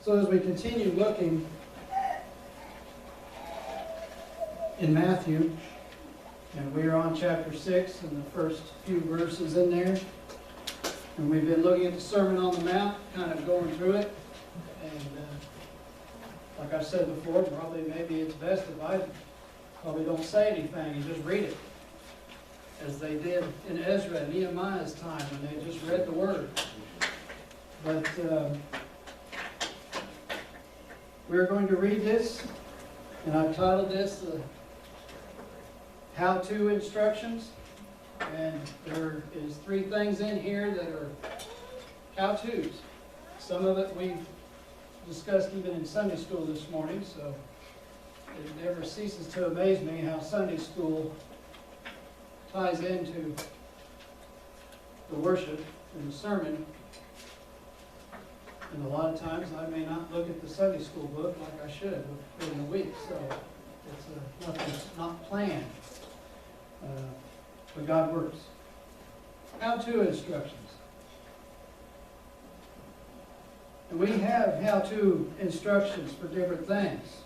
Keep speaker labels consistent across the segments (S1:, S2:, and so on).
S1: So as we continue looking in Matthew, and we are on chapter 6 and the first few verses in there, and we've been looking at the Sermon on the Mount, kind of going through it, and like I said before, probably maybe it's best if I probably don't say anything and just read it, as they did in Ezra and Nehemiah's time when they just read the Word. But we're going to read this, and I've titled this How-To Instructions. And there is 3 things in here that are how-tos. Some of it we've discussed even in Sunday school this morning, so it never ceases to amaze me how Sunday school ties into the worship and the sermon. And a lot of times I may not look at the Sunday school book like I should during the week, so it's nothing's not planned. But God works. How-to instructions. And we have how-to instructions for different things.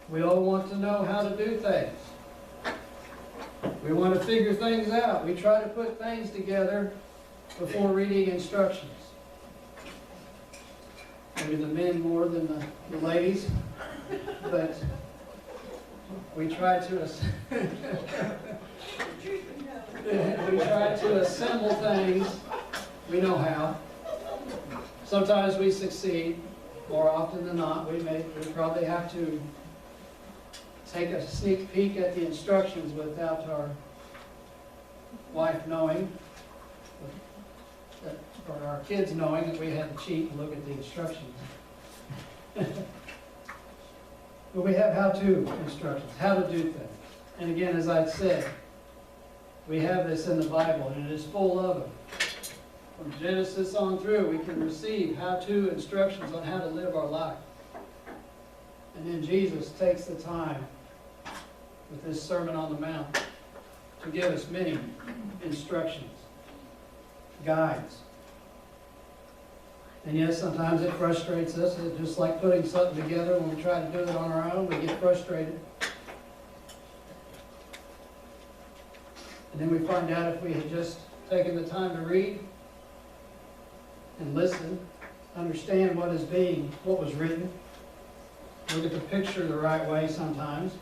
S1: We all want to know how to do things. We want to figure things out. We try to put things together before reading instructions. Maybe the men more than the ladies, but we try to assemble things. We know how. Sometimes we succeed. More often than not, we probably have to take a sneak peek at the instructions without our wife knowing, or our kids knowing that we had to cheat and look at the instructions. But we have how-to instructions, how to do things. And again, as I said, we have this in the Bible, and it is full of them. From Genesis on through, we can receive how-to instructions on how to live our life. And then Jesus takes the time with this Sermon on the Mount to give us many instructions, guides. And yes, sometimes it frustrates us. It's just like putting something together. When we try to do it on our own, we get frustrated. And then we find out if we had just taken the time to read and listen, understand what was written, look at the picture the right way sometimes.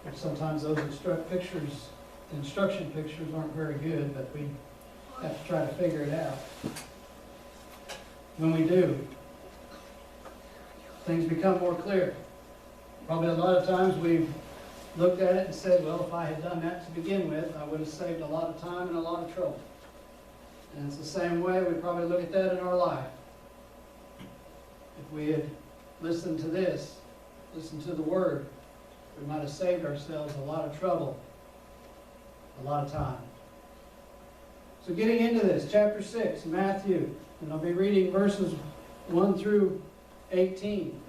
S1: But sometimes those instruction pictures aren't very good, but we have to try to figure it out. When we do, things become more clear. Probably a lot of times we've looked at it and said, well, if I had done that to begin with, I would have saved a lot of time and a lot of trouble. And it's the same way we probably look at that in our life. If we had listened to this, listened to the Word, we might have saved ourselves a lot of trouble, a lot of time. So getting into this, chapter 6, Matthew, and I'll be reading verses 1 through 18.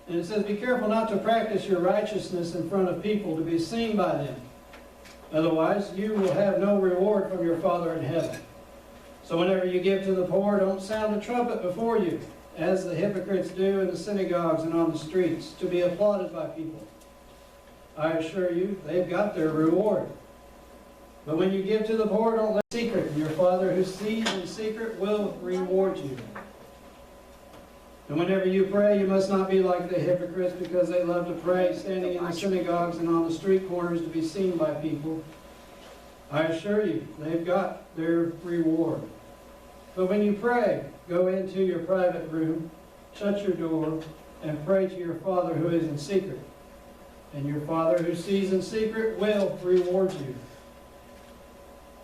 S1: And it says, "Be careful not to practice your righteousness in front of people to be seen by them. Otherwise, you will have no reward from your Father in heaven. So whenever you give to the poor, don't sound a trumpet before you, as the hypocrites do in the synagogues and on the streets, to be applauded by people. I assure you, they've got their reward. But when you give to the poor, don't let it be secret, and your Father who sees in secret will reward you. And whenever you pray, you must not be like the hypocrites, because they love to pray standing in the synagogues and on the street corners to be seen by people. I assure you, they've got their reward. But when you pray, go into your private room, shut your door, and pray to your Father who is in secret. And your Father who sees in secret will reward you.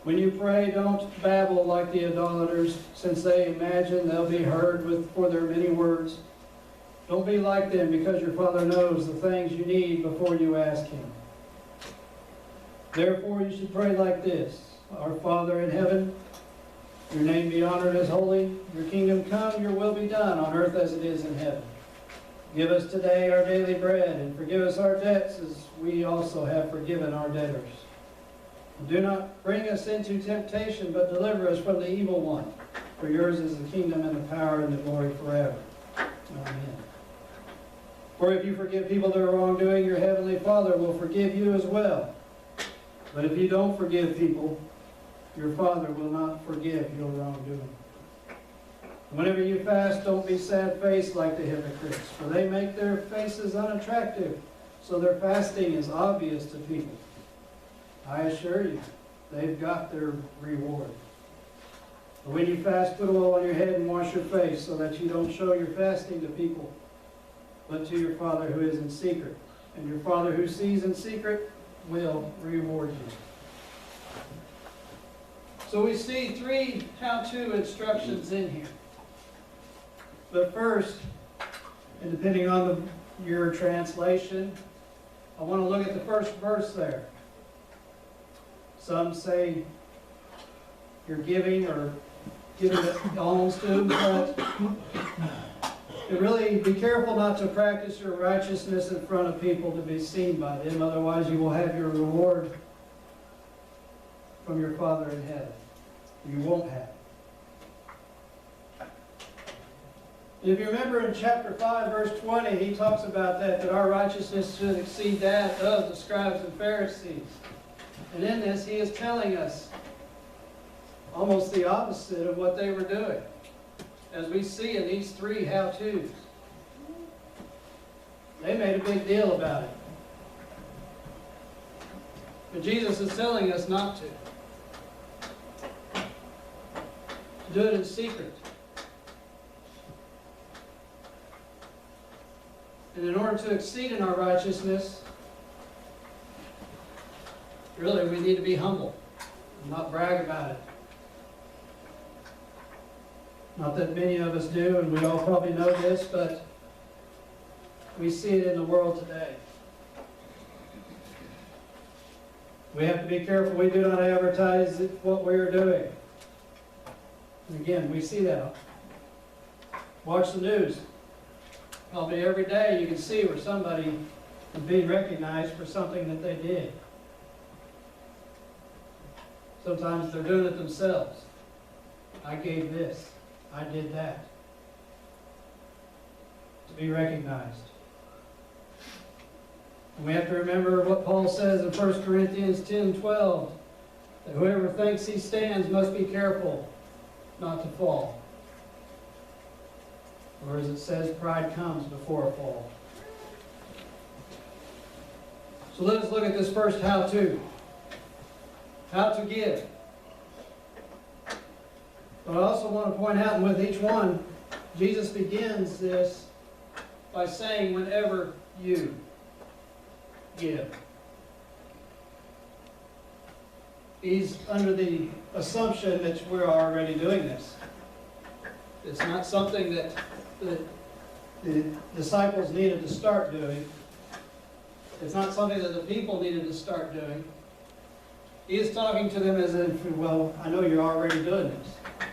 S1: When you pray, don't babble like the idolaters, since they imagine they'll be heard for their many words. Don't be like them, because your Father knows the things you need before you ask Him. Therefore you should pray like this: Our Father in heaven, your name be honored as holy, your kingdom come, your will be done on earth as it is in heaven. Give us today our daily bread, and forgive us our debts as we also have forgiven our debtors. Do not bring us into temptation, but deliver us from the evil one. For yours is the kingdom and the power and the glory forever. Amen. For if you forgive people their wrongdoing, your heavenly Father will forgive you as well. But if you don't forgive people, your Father will not forgive your wrongdoing. Whenever you fast, don't be sad-faced like the hypocrites, for they make their faces unattractive, so their fasting is obvious to people. I assure you, they've got their reward. But when you fast, put oil on your head and wash your face, so that you don't show your fasting to people, but to your Father who is in secret. And your Father who sees in secret will reward you. So we see 3 how-to instructions in here. But first, and depending on your translation, I want to look at the first verse there. Some say you're giving or giving alms to, but really be careful not to practice your righteousness in front of people to be seen by them. Otherwise, you will have your reward from your Father in heaven. You won't have it. If you remember in chapter 5, verse 20, he talks about that our righteousness should exceed that of the scribes and Pharisees. And in this, he is telling us almost the opposite of what they were doing, as we see in these 3 how-tos. They made a big deal about it. But Jesus is telling us not to. Do it in secret. And in order to exceed in our righteousness, really we need to be humble and not brag about it. Not that many of us do, and we all probably know this, but we see it in the world today. We have to be careful we do not advertise what we are doing. And again, we see that. Watch the news. Probably every day you can see where somebody is being recognized for something that they did. Sometimes they're doing it themselves. I gave this. I did that. To be recognized. And we have to remember what Paul says in 1 Corinthians 10:12, that whoever thinks he stands must be careful not to fall. Or as it says, pride comes before a fall. So let us look at this first how-to. How to give. But I also want to point out, and with each one, Jesus begins this by saying, whenever you give. He's under the assumption that we're already doing this. It's not something that the disciples needed to start doing. It's not something that the people needed to start doing. He is talking to them as if, well, I know you're already doing this.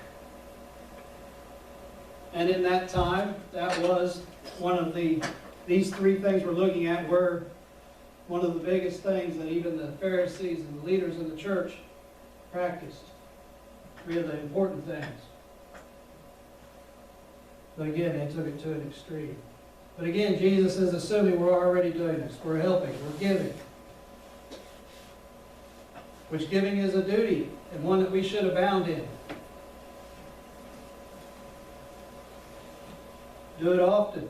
S1: And in that time, that was one of these 3 things we're looking at were one of the biggest things that even the Pharisees and the leaders in the church practiced. 3 of the important things. But again, they took it to an extreme. But again, Jesus is assuming we're already doing this. We're helping. We're giving. Which giving is a duty, and one that we should abound in. Do it often.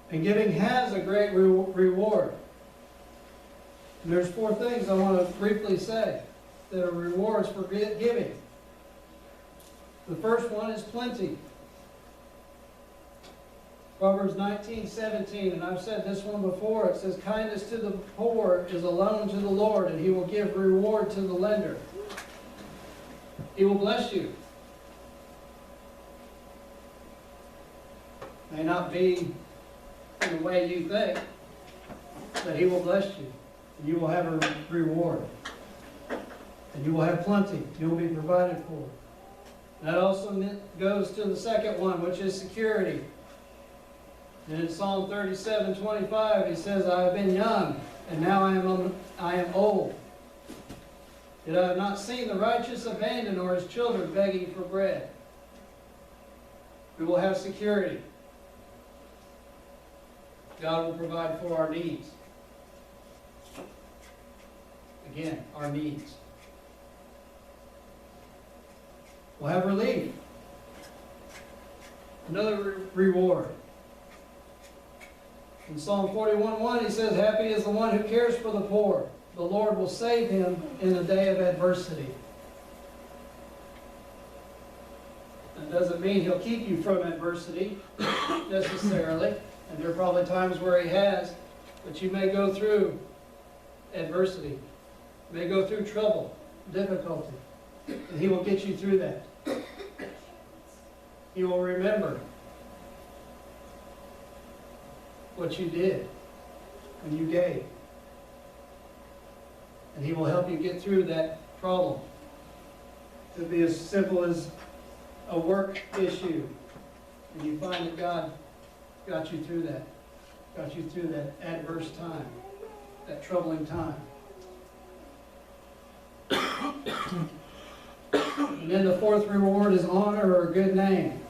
S1: And giving has a great reward. And there's 4 things I want to briefly say that are rewards for giving. The first one is plenty. Proverbs 19:17, and I've said this one before, it says, kindness to the poor is a loan to the Lord, and he will give reward to the lender. He will bless you. May not be in the way you think, but he will bless you. And you will have a reward. And you will have plenty. You will be provided for. That also goes to the second one, which is security. And in Psalm 37:25, he says, I have been young, and now I am old. Yet I have not seen the righteous abandoned or his children begging for bread. We will have security. God will provide for our needs. Again, our needs. We'll have relief. Another reward. In Psalm 41:1, he says, "Happy is the one who cares for the poor. The Lord will save him in the day of adversity." That doesn't mean he'll keep you from adversity, necessarily. And there are probably times where he has, but you may go through adversity. You may go through trouble, difficulty. And he will get you through that. He will remember what you did when you gave. And he will help you get through that problem. It could be as simple as a work issue. And you find that God got you through that. Got you through that adverse time. That troubling time. And then the fourth reward is honor or a good name.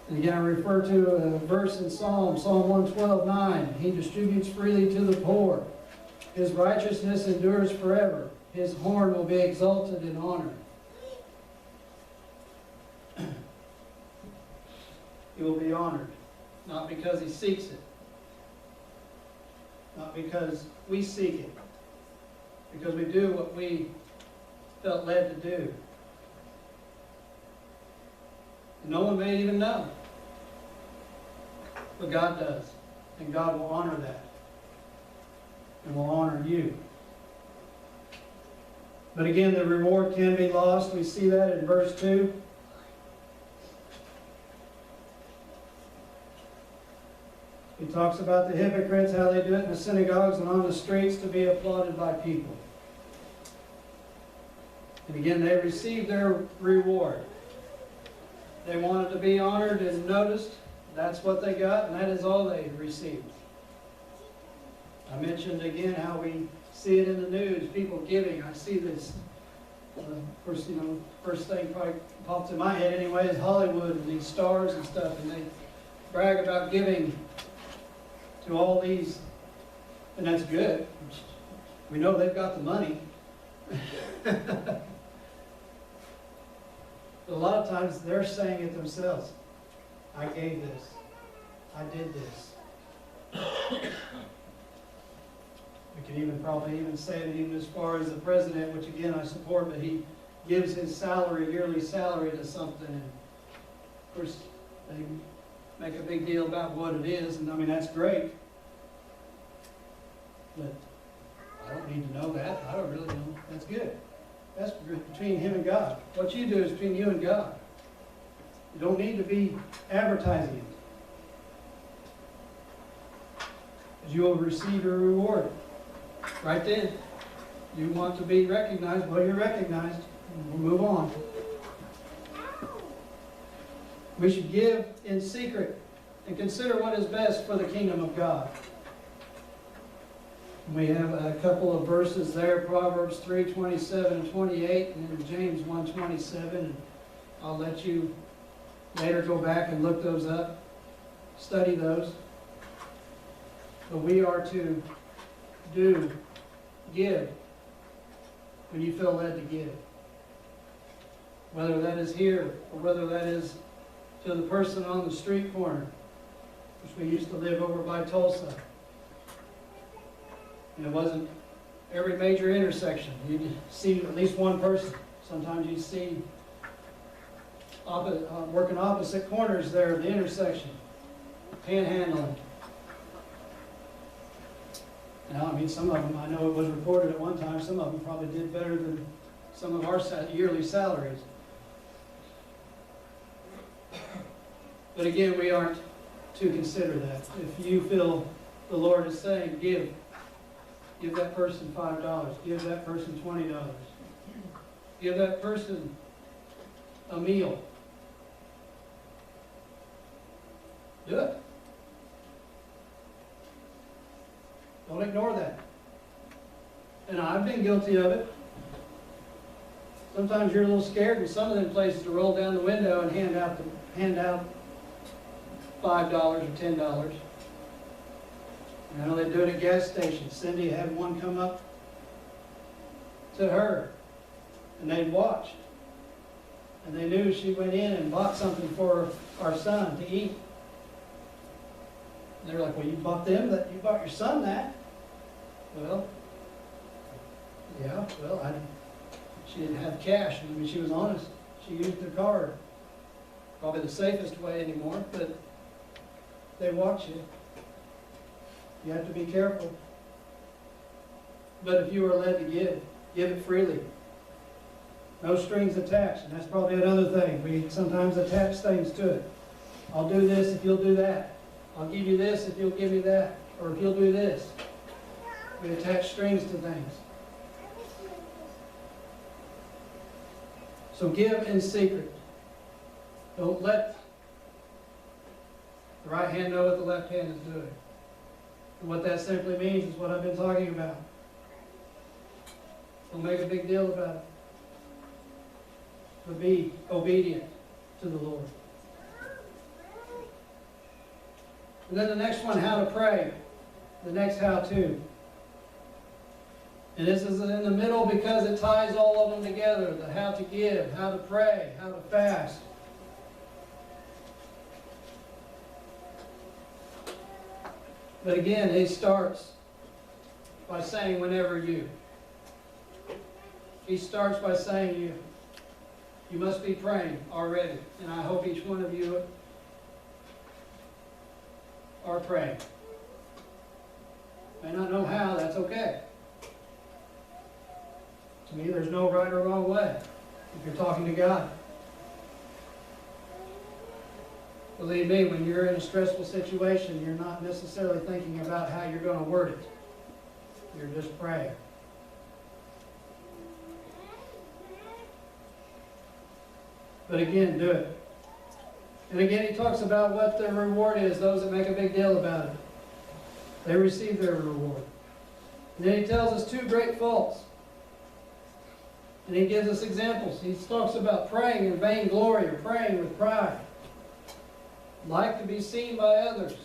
S1: And again, I refer to a verse in Psalm 112:9. He distributes freely to the poor. His righteousness endures forever. His horn will be exalted in honor. He will be honored. Not because he seeks it. Not because we seek it. Because we do what we felt led to do. No one may even know. But God does. And God will honor that. And will honor you. But again, the reward can be lost. We see that in verse 2. He talks about the hypocrites, how they do it in the synagogues and on the streets to be applauded by people. And again, they received their reward. They wanted to be honored and noticed. That's what they got, and that is all they received. I mentioned again how we see it in the news, people giving. I see this. Of course, first thing probably popped in my head anyway is Hollywood and these stars and stuff, and they brag about giving to all these, and that's good. We know they've got the money. But a lot of times they're saying it themselves. I gave this. I did this. We can even probably say it even as far as the president, which again I support, but he gives his salary, yearly salary to something. And of course, they make a big deal about what it is, and I mean, that's great. But I don't need to know that. I don't really know. That's good. That's between him and God. What you do is between you and God. You don't need to be advertising it. Because you will receive your reward. Right then. You want to be recognized. Well, you're recognized. We'll move on. We should give in secret and consider what is best for the kingdom of God. We have a couple of verses there, Proverbs 3:27 and 28, and then James 1:27. And I'll let you later go back and look those up, study those. But we are to give when you feel led to give. Whether that is here or whether that is to the person on the street corner, which we used to live over by Tulsa. And it wasn't every major intersection. You'd see at least one person. Sometimes you see working opposite corners there of the intersection, panhandling. Now, I mean, some of them, I know it was reported at one time, some of them probably did better than some of our yearly salaries. But again, we aren't to consider that. If you feel the Lord is saying, give that person $5, give that person $20, give that person a meal. Do it. Don't ignore that. And I've been guilty of it. Sometimes you're a little scared in some of them places to roll down the window and hand out $5 or $10. I know they do it at gas stations. Cindy had one come up to her, and they'd watched. And they knew she went in and bought something for our son to eat. And they're like, well, you bought your son that. Well, yeah, well, she didn't have cash. I mean, she was honest. She used her card. Probably the safest way anymore, but they watch you. You have to be careful. But if you are led to give it freely. No strings attached, and that's probably another thing. We sometimes attach things to it. I'll do this if you'll do that. I'll give you this if you'll give me that. Or if you'll do this. We attach strings to things. So give in secret. Don't let the right hand know what the left hand is doing. And what that simply means is what I've been talking about. Don't make a big deal about it. But be obedient to the Lord. And then the next one, how to pray. The next how-to. And this is in the middle because it ties all of them together. The how to give, how to pray, how to fast. But again, he starts by saying whenever you. He starts by saying you. You must be praying already. And I hope each one of you are praying. May not know how, that's okay. To me, there's no right or wrong way if you're talking to God. Believe me, when you're in a stressful situation, you're not necessarily thinking about how you're going to word it. You're just praying. But again, do it. And again, he talks about what the reward is, those that make a big deal about it. They receive their reward. And then he tells us two great faults. And he gives us examples. He talks about praying in vainglory or praying with pride. Like to be seen by others.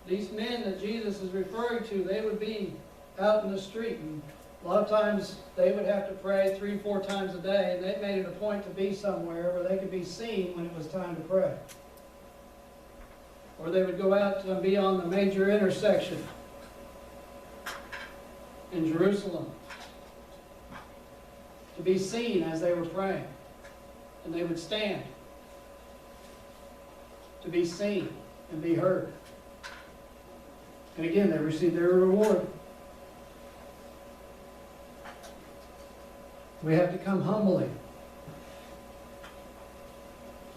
S1: These men that Jesus is referring to, they would be out in the street. And a lot of times they would have to pray 3-4 times a day. And they made it a point to be somewhere where they could be seen when it was time to pray. Or they would go out and be on the major intersection in Jerusalem to be seen as they were praying. And they would stand to be seen and be heard. And again, they received their reward. We have to come humbly.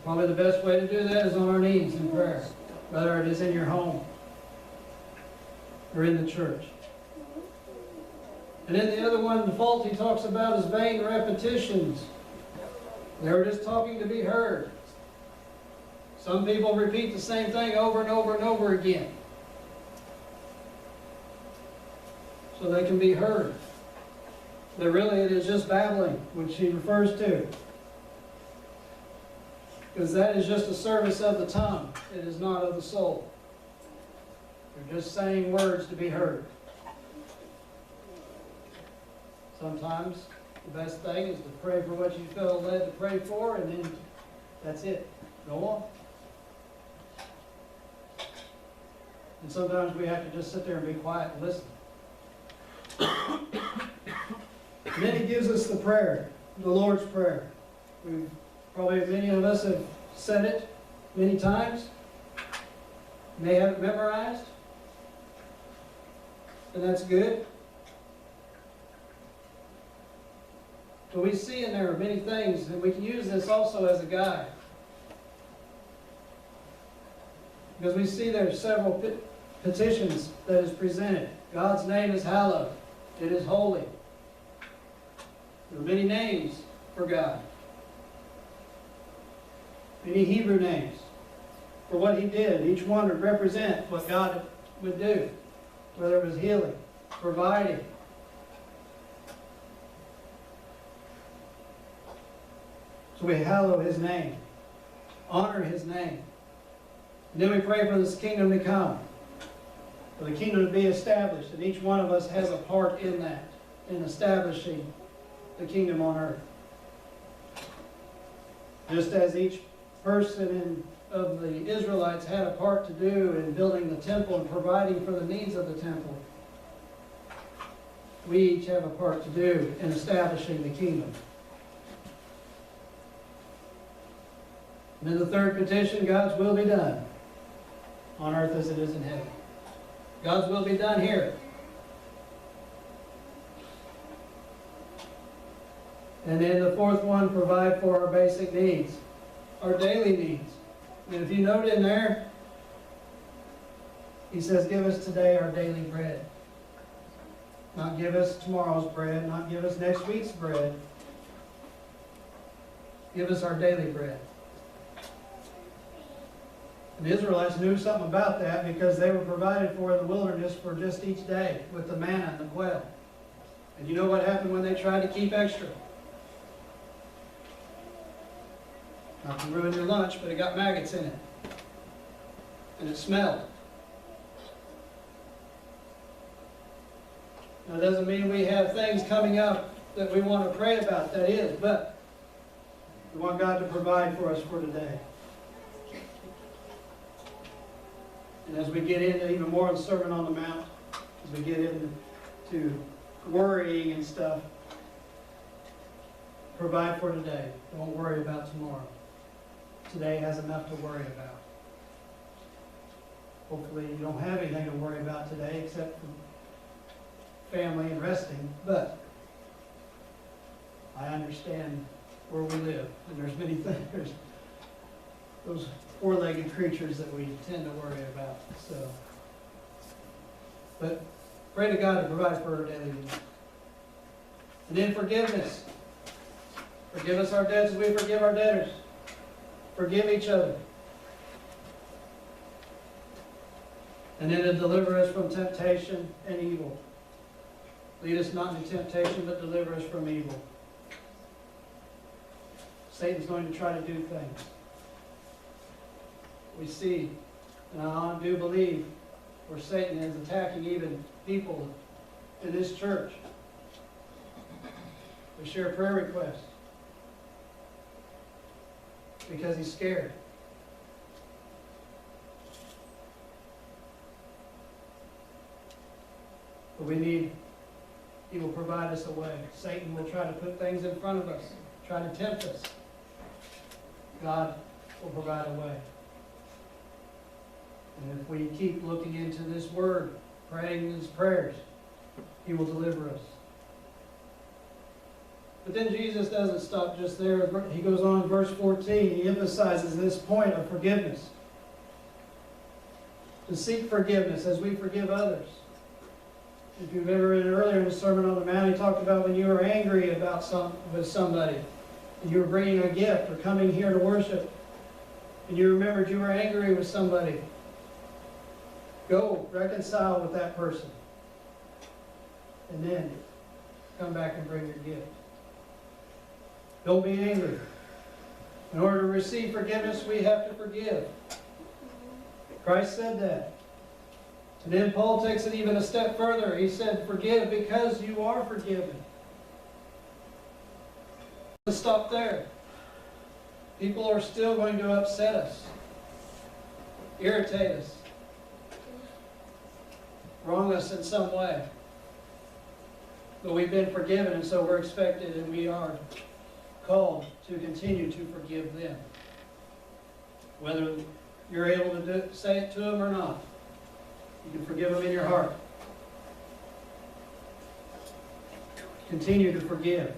S1: Probably the best way to do that is on our knees in prayer, whether it is in your home or in the church. And then the other one, the fault he talks about is vain repetitions. They were just talking to be heard. Some people repeat the same thing over and over and over again, so they can be heard. But really it is just babbling, which he refers to. Because that is just a service of the tongue. It is not of the soul. They're just saying words to be heard. Sometimes the best thing is to pray for what you feel led to pray for, and then that's it. Go on. And sometimes we have to just sit there and be quiet and listen. And then he gives us the prayer, the Lord's Prayer. Probably many of us have said it many times. May have it memorized. And that's good. But we see in there many things, and we can use this also as a guide. Because we see there are several petitions that is presented. God's name is hallowed. It is holy. There are many names for God. Many Hebrew names for what he did. Each one would represent what God would do. Whether it was healing, providing, So we hallow His name, honor His name. And then we pray for this kingdom to come, for the kingdom to be established, and each one of us has a part in that, in establishing the kingdom on earth. Just as each person of the Israelites had a part to do in building the temple and providing for the needs of the temple, we each have a part to do in establishing the kingdom. And then the third petition, God's will be done on earth as it is in heaven. God's will be done here. And then the fourth one, provide for our basic needs, our daily needs. And if you note in there, He says, give us today our daily bread. Not give us tomorrow's bread, not give us next week's bread. Give us our daily bread. And the Israelites knew something about that because they were provided for in the wilderness for just each day with the manna and the quail. And you know what happened when they tried to keep extra? Not to ruin your lunch, but it got maggots in it. And it smelled. Now, it doesn't mean we have things coming up that we want to pray about. That is, but we want God to provide for us for today. And as we get into even more of the Sermon on the Mount, as we get into worrying and stuff, provide for today. Don't worry about tomorrow. Today has enough to worry about. Hopefully you don't have anything to worry about today except for family and resting, but I understand where we live, and there's many things, there's those four-legged creatures that we tend to worry about. So, but pray to God to provide for our daily needs. And then forgiveness. Forgive us our debts as we forgive our debtors. Forgive each other. And then to deliver us from temptation and evil. Lead us not into temptation, but deliver us from evil. Satan's going to try to do things. We see, and I do believe, where Satan is attacking even people in this church. We share prayer requests because he's scared. But we need, he will provide us a way. Satan will try to put things in front of us, try to tempt us. God will provide a way. And if we keep looking into this word, praying these prayers, he will deliver us. But then Jesus doesn't stop just there. He goes on in verse 14. He emphasizes this point of forgiveness. To seek forgiveness as we forgive others. If you've ever read earlier in the Sermon on the Mount, he talked about when you were angry about with somebody, and you were bringing a gift or coming here to worship, and you remembered you were angry with somebody. Go reconcile with that person. And then come back and bring your gift. Don't be angry. In order to receive forgiveness, we have to forgive. Christ said that. And then Paul takes it even a step further. He said, forgive because you are forgiven. Let's stop there. People are still going to upset us, irritate us, wrong us in some way. But we've been forgiven, and so we're expected and we are called to continue to forgive them. Whether you're able to say it to them or not, you can forgive them in your heart. Continue to forgive.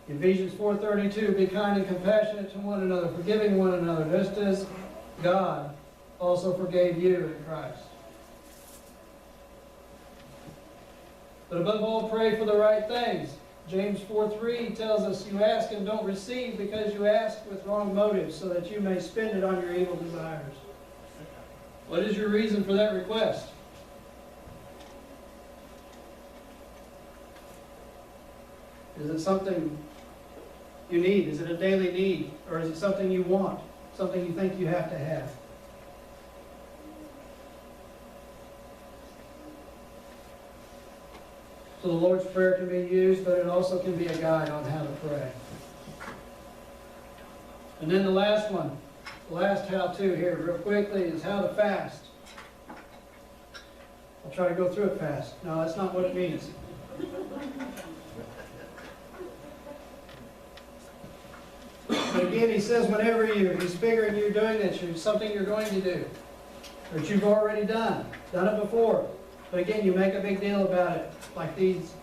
S1: Ephesians 4:32, be kind and compassionate to one another, forgiving one another, just as God also forgave you in Christ. But above all, pray for the right things. James 4:3 tells us, you ask and don't receive because you ask with wrong motives, so that you may spend it on your evil desires. What is your reason for that request? Is it something you need? Is it a daily need? Or is it something you want? Something you think you have to have? So the Lord's Prayer can be used, but it also can be a guide on how to pray. And then the last one, the last how-to here, real quickly, is how to fast. I'll try to go through it fast. No, that's not what it means. But again, he says whenever he's figuring you're doing this, it's something you're going to do, or that you've already done it before. But again, you make a big deal about it, like these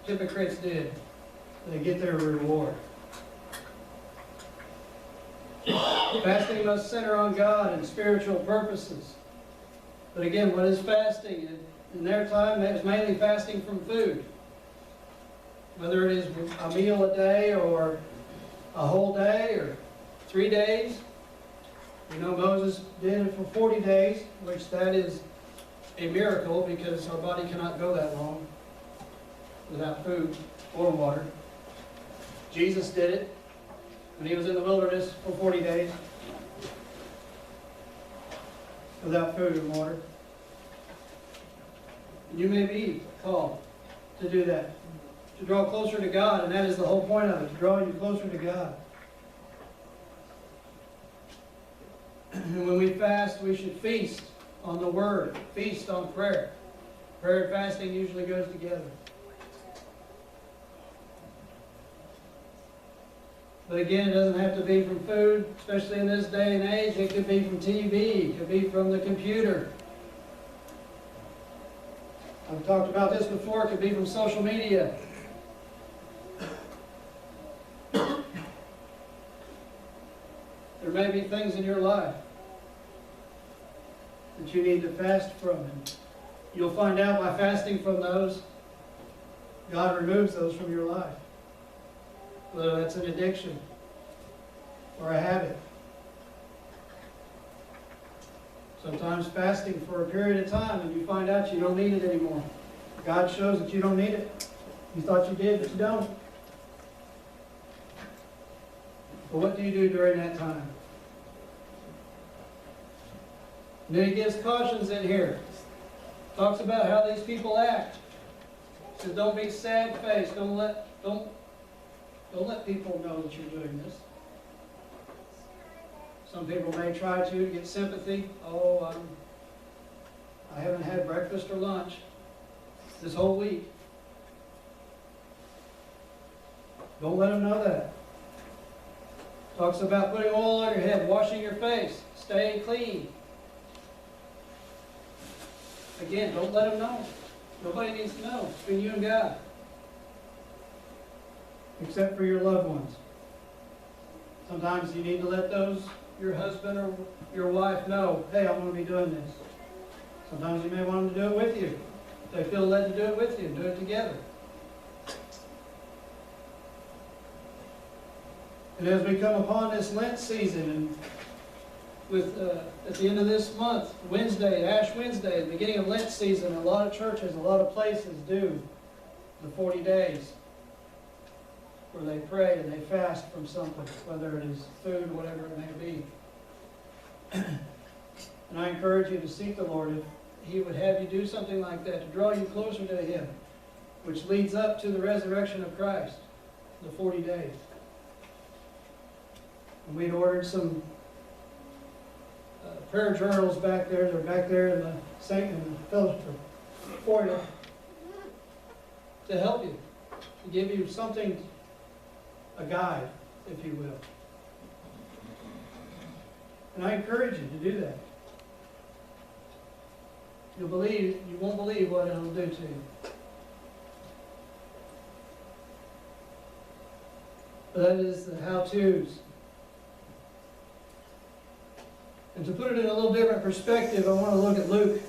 S1: hypocrites did. They get their reward. Fasting must center on God and spiritual purposes. But again, what is fasting? In their time, it was mainly fasting from food. Whether it is a meal a day or a whole day or 3 days. You know, Moses did it for 40 days, which that is a miracle because our body cannot go that long without food or water. Jesus did it when he was in the wilderness for 40 days without food and water. And you may be called to do that, to draw closer to God, and that is the whole point of it, to draw you closer to God. And when we fast, we should feast on the Word, feast on prayer. Prayer and fasting usually goes together. But again, it doesn't have to be from food, especially in this day and age. It could be from TV, it could be from the computer. I've talked about this before, it could be from social media. There may be things in your life that you need to fast from. And you'll find out by fasting from those, God removes those from your life. Whether that's an addiction or a habit. Sometimes fasting for a period of time and you find out you don't need it anymore. God shows that you don't need it. You thought you did, but you don't. But what do you do during that time? And then he gives cautions in here. Talks about how these people act. He says, don't be sad-faced. Don't let people know that you're doing this. Some people may try to get sympathy. Oh, I haven't had breakfast or lunch this whole week. Don't let them know that. Talks about putting oil on your head, washing your face, staying clean. Again, don't let them know. Nobody needs to know. It's between you and God. Except for your loved ones. Sometimes you need to let your husband or your wife know, hey, I'm going to be doing this. Sometimes you may want them to do it with you. They feel led to do it with you, do it together. And as we come upon this Lent season, and with at the end of this month, Wednesday, Ash Wednesday, the beginning of Lent season, a lot of churches, a lot of places do the 40 days where they pray and they fast from something, whether it is food or whatever it may be. And I encourage you to seek the Lord if He would have you do something like that, to draw you closer to Him, which leads up to the resurrection of Christ, the 40 days. And we'd ordered some prayer journals back there. They're back there in the fellowship foyer to help you, to give you something, a guide, if you will. And I encourage you to do that. You won't believe what it'll do to you. But that is the how-tos. And to put it in a little different perspective, I want to look at Luke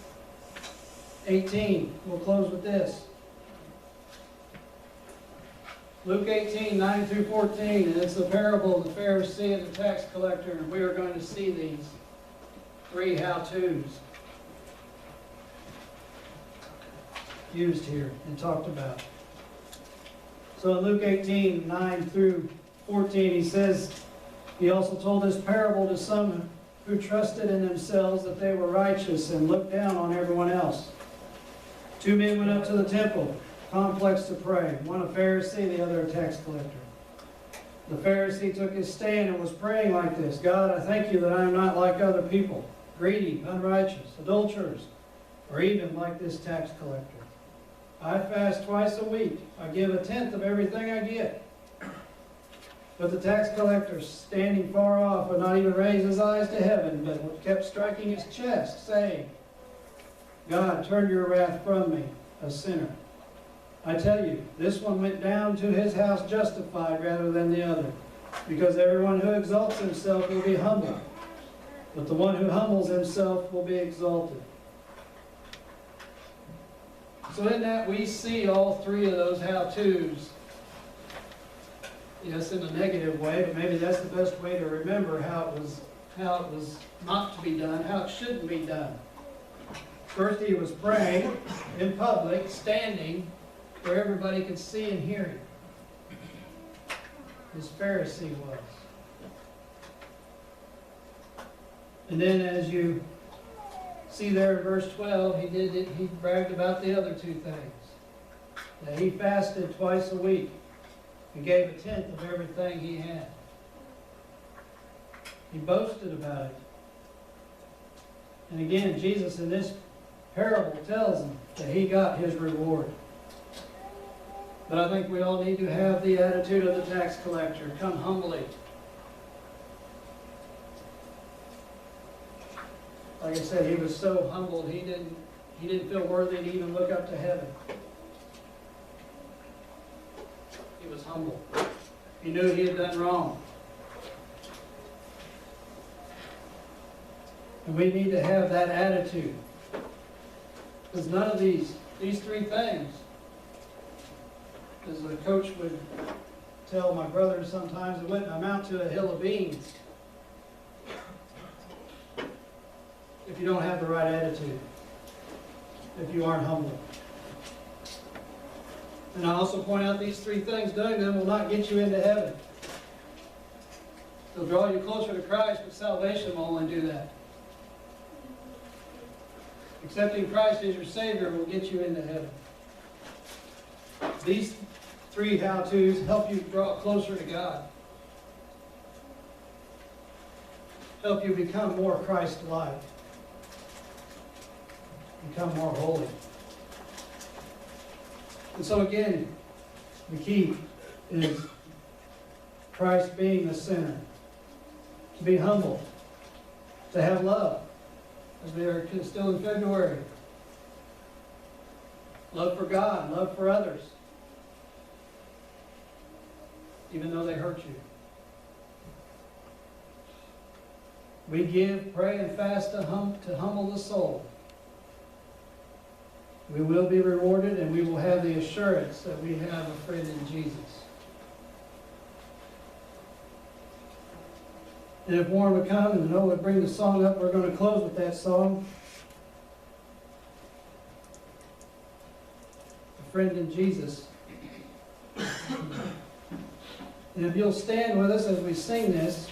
S1: 18. We'll close with this. Luke 18, 9 through 14, and it's the parable of the Pharisee and the tax collector, and we are going to see these 3 how-tos used here and talked about. So in Luke 18, 9 through 14, he says, he also told this parable to some who trusted in themselves that they were righteous and looked down on everyone else. Two men went up to the temple complex to pray, one a Pharisee, the other a tax collector. The Pharisee took his stand and was praying like this: God, I thank you that I am not like other people, greedy, unrighteous, adulterers, or even like this tax collector. I fast twice a week. I give a tenth of everything I get. But the tax collector, standing far off, would not even raise his eyes to heaven, but kept striking his chest, saying, God, turn your wrath from me, a sinner. I tell you, this one went down to his house justified rather than the other. Because everyone who exalts himself will be humbled, but the one who humbles himself will be exalted. So in that we see all three of those how-tos. Yes, in a negative way, but maybe that's the best way to remember how it was not to be done, how it shouldn't be done. First, he was praying in public, standing where everybody could see and hear him. This Pharisee was. And then as you see there in verse 12, he bragged about the other two things. That he fasted twice a week and gave a tenth of everything he had. He boasted about it. And again, Jesus in this parable tells him that he got his reward. But I think we all need to have the attitude of the tax collector. Come humbly. Like I said, he was so humbled he didn't feel worthy to even look up to heaven. He was humble. He knew he had done wrong. And we need to have that attitude. Because none of these three things, as the coach would tell my brothers sometimes, it wouldn't amount to a hill of beans if you don't have the right attitude, if you aren't humble. And I also point out these three things, doing them will not get you into heaven. They'll draw you closer to Christ, but salvation will only do that. Accepting Christ as your Savior will get you into heaven. These three how-tos help you draw closer to God. Help you become more Christ-like. Become more holy. And so again, the key is Christ being the center. To be humble. To have love. As we are still in February. Love for God, love for others. Even though they hurt you. We give, pray, and fast to humble the soul. We will be rewarded, and we will have the assurance that we have a friend in Jesus. And if Warren would come and Noah would bring the song up, we're going to close with that song. A friend in Jesus. And if you'll stand with us as we sing this.